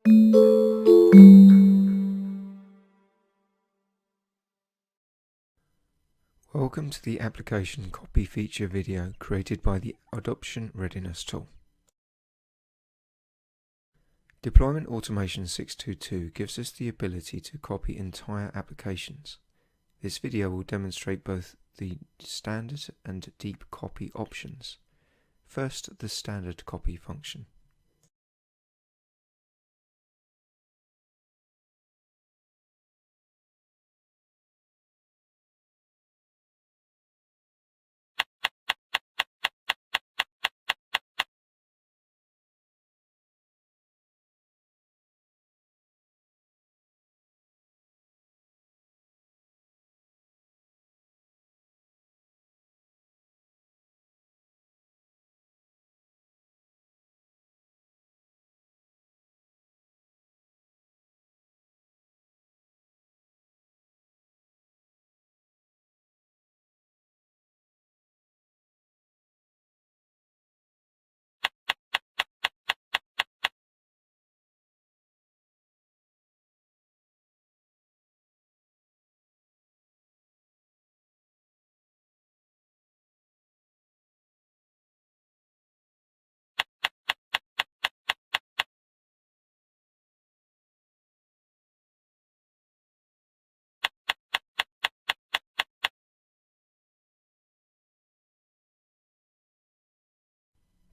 Welcome to the application copy feature video created by the Adoption Readiness Tool. Deployment Automation 622 gives us the ability to copy entire applications. This video will demonstrate both the standard and deep copy options. First, the standard copy function.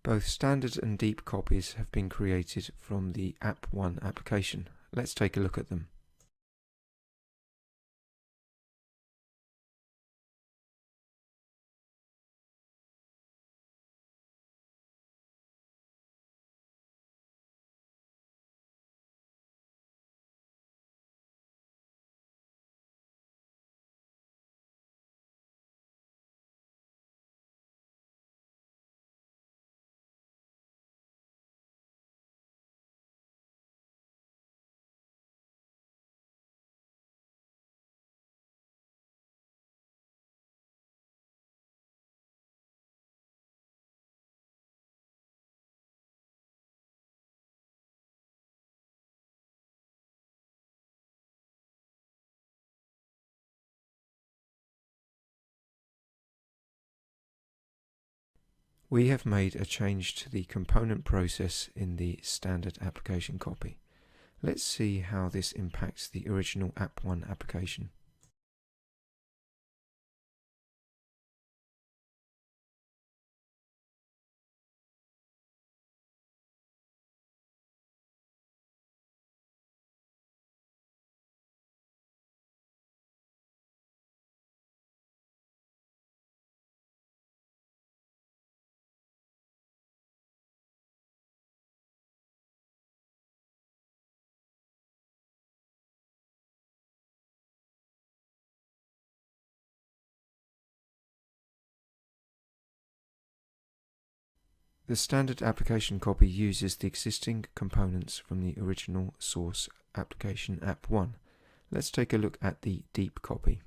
Both standard and deep copies have been created from the App1 application. Let's take a look at them. We have made a change to the component process in the standard application copy. Let's see how this impacts the original App1 application. The standard application copy uses the existing components from the original source application App1. Let's take a look at the deep copy.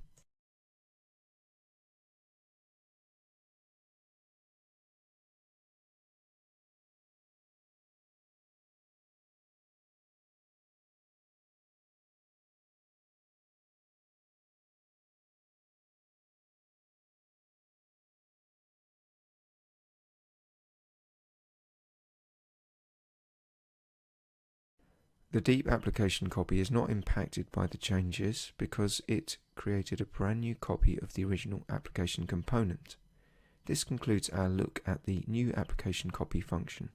The deep application copy is not impacted by the changes because it created a brand new copy of the original application component. This concludes our look at the new application copy function.